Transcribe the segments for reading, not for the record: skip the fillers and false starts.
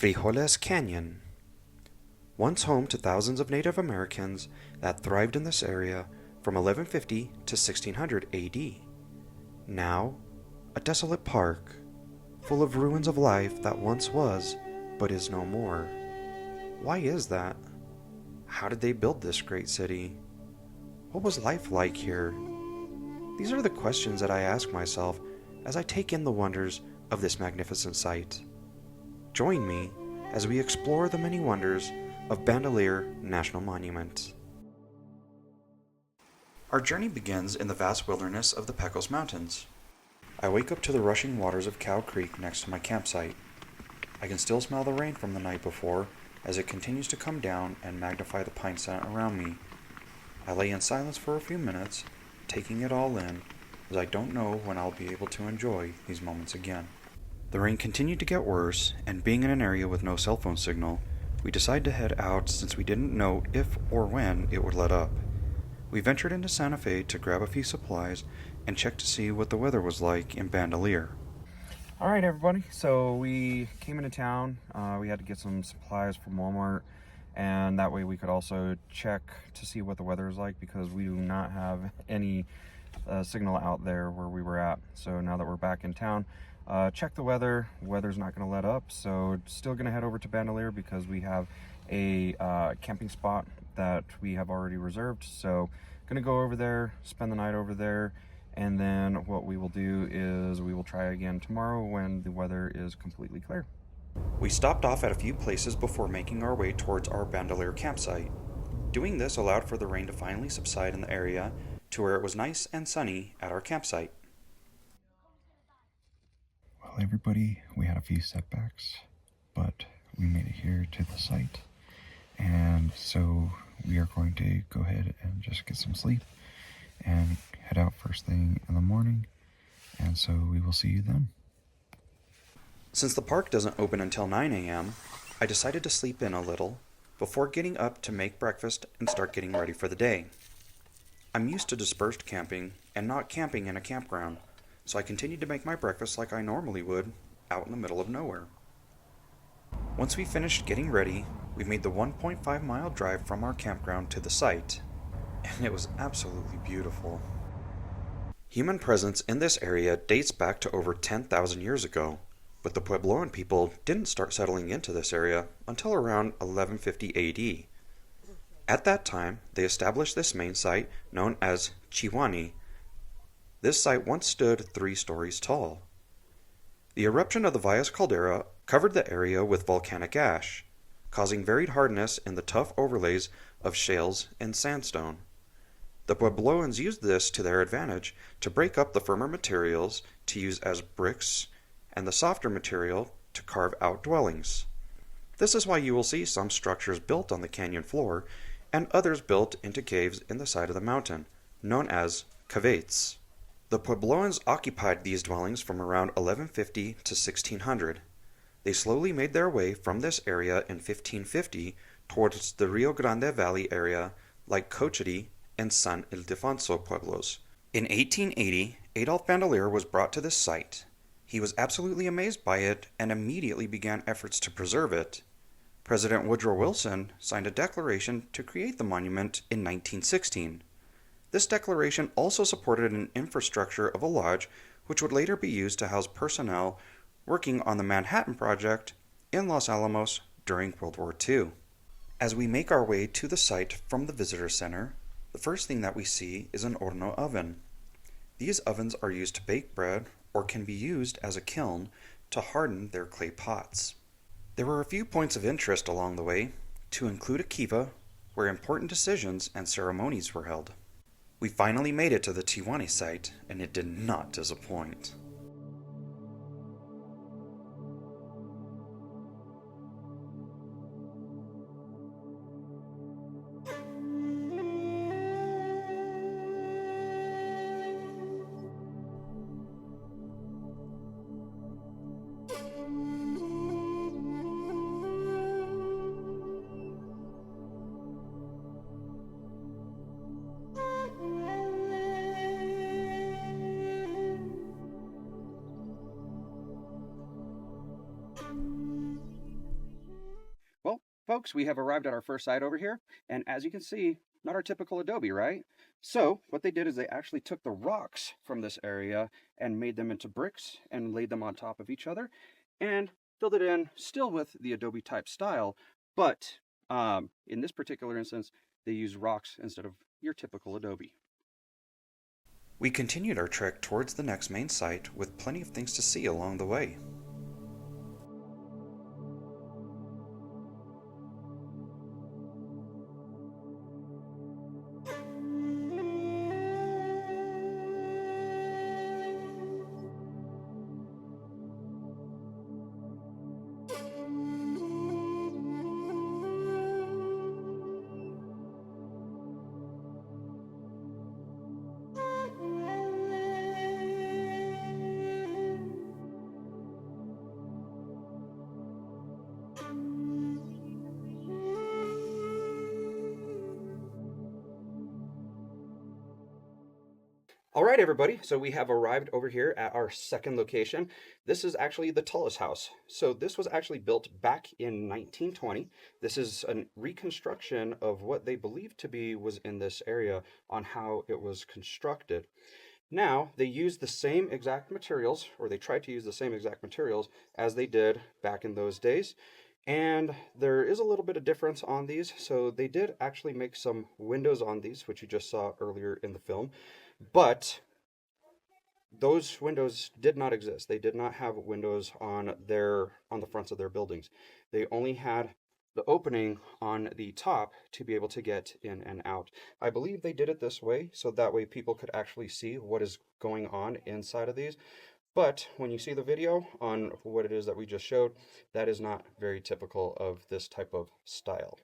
Frijoles Canyon. Once home to thousands of Native Americans that thrived in this area from 1150 to 1600 AD. Now, a desolate park, full of ruins of life that once was, but is no more. Why is that? How did they build this great city? What was life like here? These are the questions that I ask myself as I take in the wonders of this magnificent site. Join me as we explore the many wonders of Bandelier National Monument. Our journey begins in the vast wilderness of the Pecos Mountains. I wake up to the rushing waters of Cow Creek next to my campsite. I can still smell the rain from the night before as it continues to come down and magnify the pine scent around me. I lay in silence for a few minutes, taking it all in, as I don't know when I'll be able to enjoy these moments again. The rain continued to get worse, and being in an area with no cell phone signal, we decided to head out since we didn't know if or when it would let up. We ventured into Santa Fe to grab a few supplies and check to see what the weather was like in Bandelier. Alright everybody, so we came into town. We had to get some supplies from Walmart, and that way we could also check to see what the weather is like because we do not have any signal out there where we were at. So now that we're back in town, check the weather. Weather's not going to let up, so still going to head over to Bandelier because we have a camping spot that we have already reserved. So going to go over there, spend the night over there, and then what we will do is we will try again tomorrow when the weather is completely clear. We stopped off at a few places before making our way towards our Bandelier campsite. Doing this allowed for the rain to finally subside in the area to where it was nice and sunny at our campsite. Well, everybody, we had a few setbacks, but we made it here to the site, and so we are going to go ahead and just get some sleep and head out first thing in the morning, and so we will see you then. Since the park doesn't open until 9 a.m., I decided to sleep in a little before getting up to make breakfast and start getting ready for the day. I'm used to dispersed camping and not camping in a campground, so I continued to make my breakfast like I normally would, out in the middle of nowhere. Once we finished getting ready, we made the 1.5-mile drive from our campground to the site, and it was absolutely beautiful. Human presence in this area dates back to over 10,000 years ago, but the Puebloan people didn't start settling into this area until around 1150 AD. At that time, they established this main site known as Tyouni. This site once stood 3 stories tall. The eruption of the Valles caldera covered the area with volcanic ash, causing varied hardness in the tough overlays of shales and sandstone. The Puebloans used this to their advantage to break up the firmer materials to use as bricks and the softer material to carve out dwellings. This is why you will see some structures built on the canyon floor and others built into caves in the side of the mountain, known as Cavates. The Puebloans occupied these dwellings from around 1150 to 1600. They slowly made their way from this area in 1550 towards the Rio Grande Valley area like Cochiti and San Ildefonso Pueblos. In 1880, Adolf Bandelier was brought to this site. He was absolutely amazed by it and immediately began efforts to preserve it. President Woodrow Wilson signed a declaration to create the monument in 1916. This declaration also supported an infrastructure of a lodge which would later be used to house personnel working on the Manhattan Project in Los Alamos during World War II. As we make our way to the site from the visitor center, the first thing that we see is an horno oven. These ovens are used to bake bread or can be used as a kiln to harden their clay pots. There were a few points of interest along the way, to include a Kiva, where important decisions and ceremonies were held. We finally made it to the Tyouni site, and it did not disappoint. folks, we have arrived at our first site over here, and as you can see, not our typical adobe, right? So what they did is they actually took the rocks from this area and made them into bricks and laid them on top of each other and filled it in still with the adobe type style, but in this particular instance, they used rocks instead of your typical adobe. We continued our trek towards the next main site with plenty of things to see along the way. All right, everybody, so we have arrived over here at our second location. This is actually the Talus House. So this was actually built back in 1920. This is a reconstruction of what they believe to be was in this area on how it was constructed. Now, they used the same exact materials, or they tried to use the same exact materials as they did back in those days. And there is a little bit of difference on these. So they did actually make some windows on these, which you just saw earlier in the film. But those windows did not exist. They did not have windows on the fronts of their buildings. They only had the opening on the top to be able to get in and out. I believe they did it this way so that way people could actually see what is going on inside of these. But when you see the video on what it is that we just showed, that is not very typical of this type of style.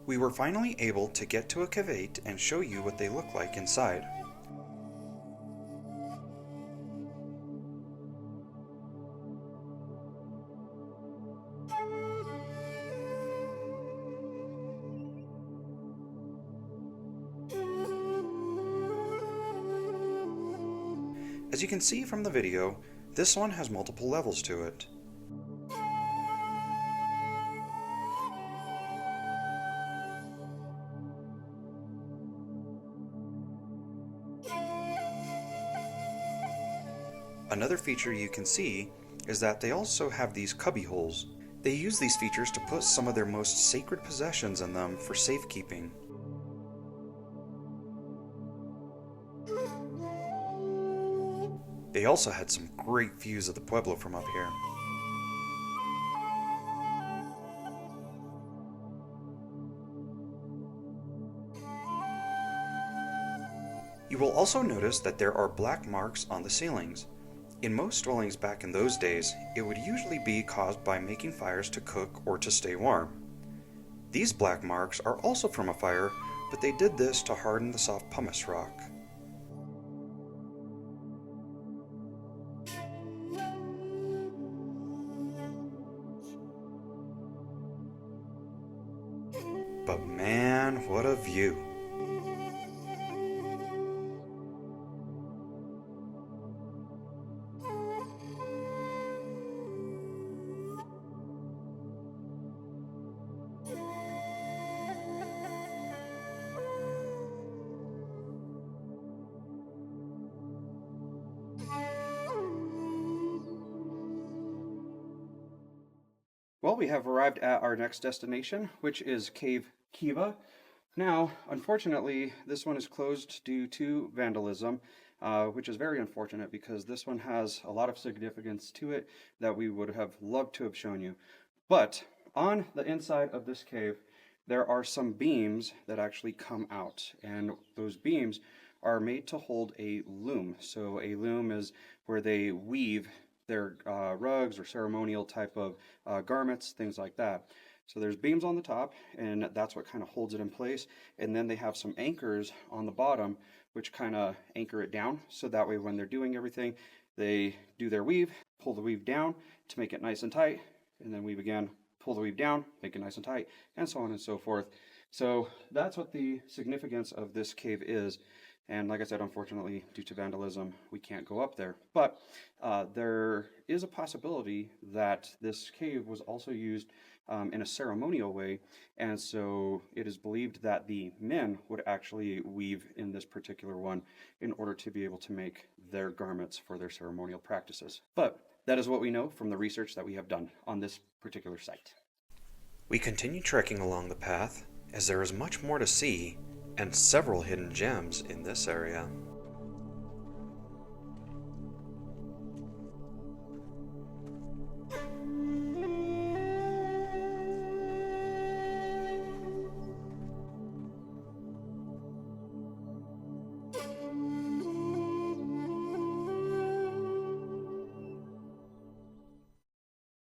We were finally able to get to a cavate and show you what they look like inside. As you can see from the video, this one has multiple levels to it. Another feature you can see is that they also have these cubby holes. They use these features to put some of their most sacred possessions in them for safekeeping. They also had some great views of the Pueblo from up here. You will also notice that there are black marks on the ceilings. In most dwellings back in those days, it would usually be caused by making fires to cook or to stay warm. These black marks are also from a fire but they did this to harden the soft pumice rock. But man, what a view! Well, we have arrived at our next destination, which is Cave Kiva. Now, unfortunately, this one is closed due to vandalism, which is very unfortunate because this one has a lot of significance to it that we would have loved to have shown you. But on the inside of this cave, there are some beams that actually come out, and those beams are made to hold a loom. So a loom is where they weave their rugs or ceremonial type of garments, things like that. So there's beams on the top, and that's what kind of holds it in place. And then they have some anchors on the bottom, which kind of anchor it down. So that way when they're doing everything, they do their weave, pull the weave down to make it nice and tight, and then weave again, pull the weave down, make it nice and tight, and so on and so forth. So that's what the significance of this cave is. And like I said, unfortunately, due to vandalism, we can't go up there. But there is a possibility that this cave was also used in a ceremonial way. And so it is believed that the men would actually weave in this particular one in order to be able to make their garments for their ceremonial practices. But that is what we know from the research that we have done on this particular site. We continue trekking along the path as there is much more to see and several hidden gems in this area.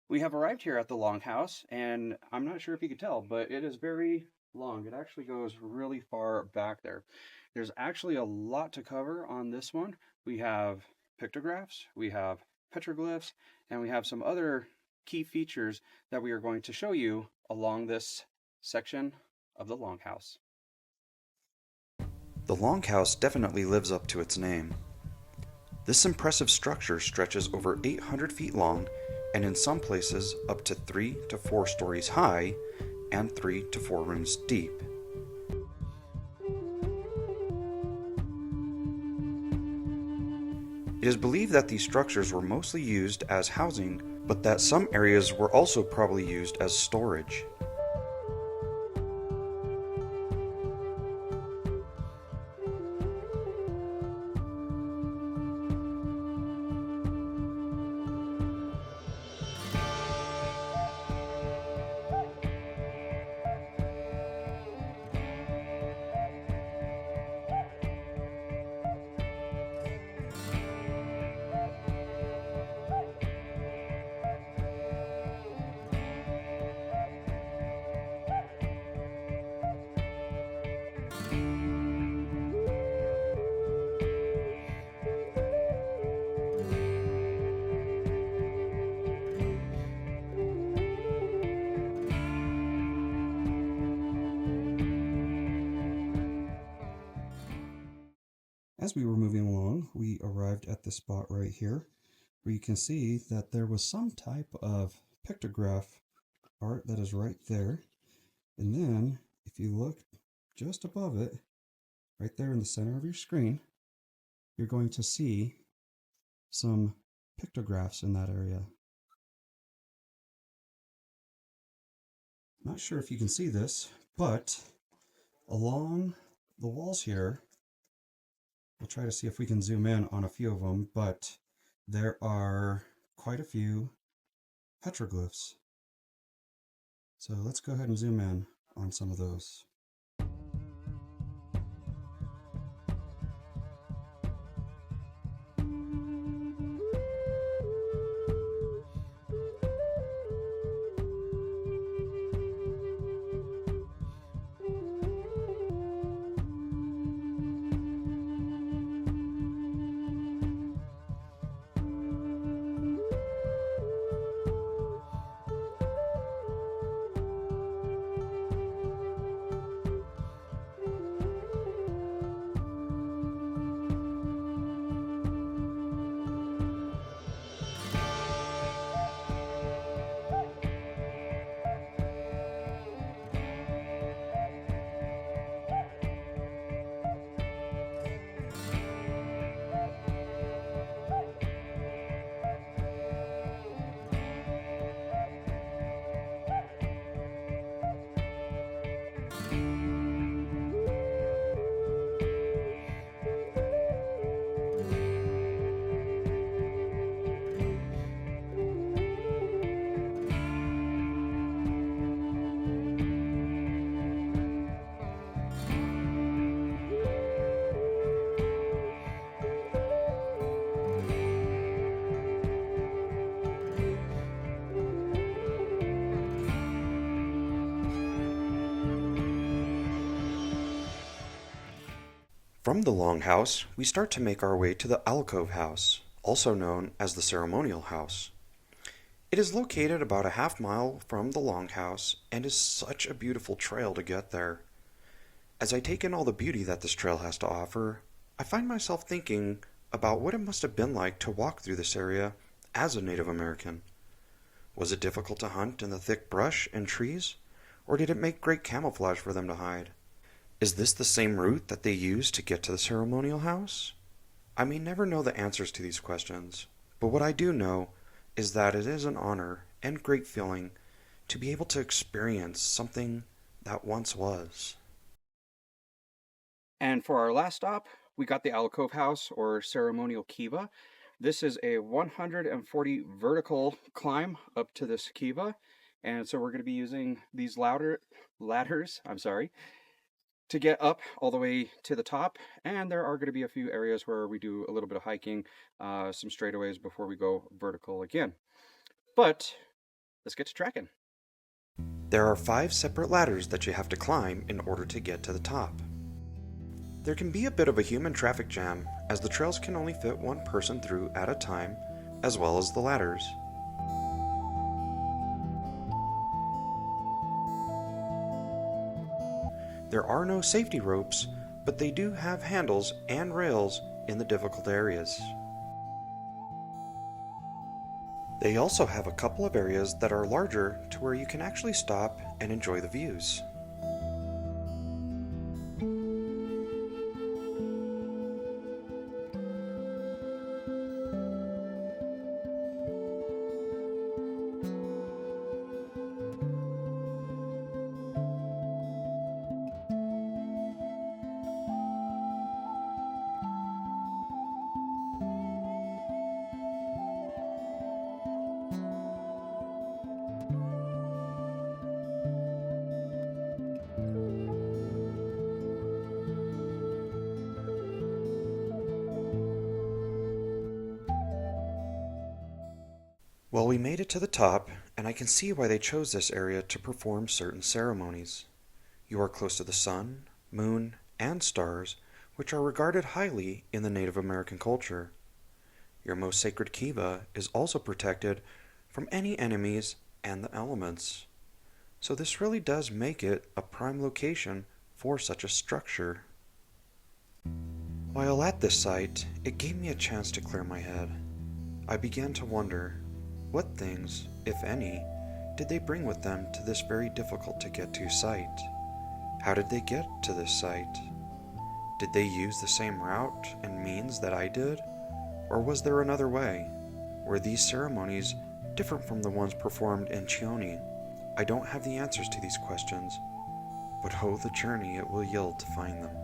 We have arrived here at the Longhouse, and I'm not sure if you could tell, but it is very long. It actually goes really far back there. There's actually a lot to cover on this one. We have pictographs, we have petroglyphs, and we have some other key features that we are going to show you along this section of the Longhouse. The Longhouse definitely lives up to its name. This impressive structure stretches over 800 feet long and in some places up to 3 to 4 stories high and 3 to 4 rooms deep. It is believed that these structures were mostly used as housing, but that some areas were also probably used as storage. As we were moving along, we arrived at this spot right here where you can see that there was some type of pictograph art that is right there. And then if you look just above it, right there in the center of your screen, you're going to see some pictographs in that area. Not sure if you can see this, but along the walls here, we'll try to see if we can zoom in on a few of them, but there are quite a few petroglyphs. So let's go ahead and zoom in on some of those. From the Longhouse, we start to make our way to the Alcove House, also known as the Ceremonial House. It is located about a half-mile from the Longhouse and is such a beautiful trail to get there. As I take in all the beauty that this trail has to offer, I find myself thinking about what it must have been like to walk through this area as a Native American. Was it difficult to hunt in the thick brush and trees, or did it make great camouflage for them to hide? Is this the same route that they used to get to the ceremonial house? I may never know the answers to these questions, but what I do know is that it is an honor and great feeling to be able to experience something that once was. And for our last stop, we got the Alcove House, or ceremonial Kiva. This is a 140 vertical climb up to this Kiva, and so we're going to be using these ladders, to get up all the way to the top. And there are going to be a few areas where we do a little bit of hiking, some straightaways before we go vertical again. But let's get to tracking. There are 5 separate ladders that you have to climb in order to get to the top. There can be a bit of a human traffic jam, as the trails can only fit one person through at a time, as well as the ladders. There are no safety ropes, but they do have handles and rails in the difficult areas. They also have a couple of areas that are larger to where you can actually stop and enjoy the views. Well, we made it to the top, and I can see why they chose this area to perform certain ceremonies. You are close to the sun, moon, and stars, which are regarded highly in the Native American culture. Your most sacred Kiva is also protected from any enemies and the elements. So this really does make it a prime location for such a structure. While at this site, it gave me a chance to clear my head. I began to wonder, what things, if any, did they bring with them to this very difficult to get to site? How did they get to this site? Did they use the same route and means that I did? Or was there another way? Were these ceremonies different from the ones performed in Tyouni? I don't have the answers to these questions, but oh, the journey it will yield to find them.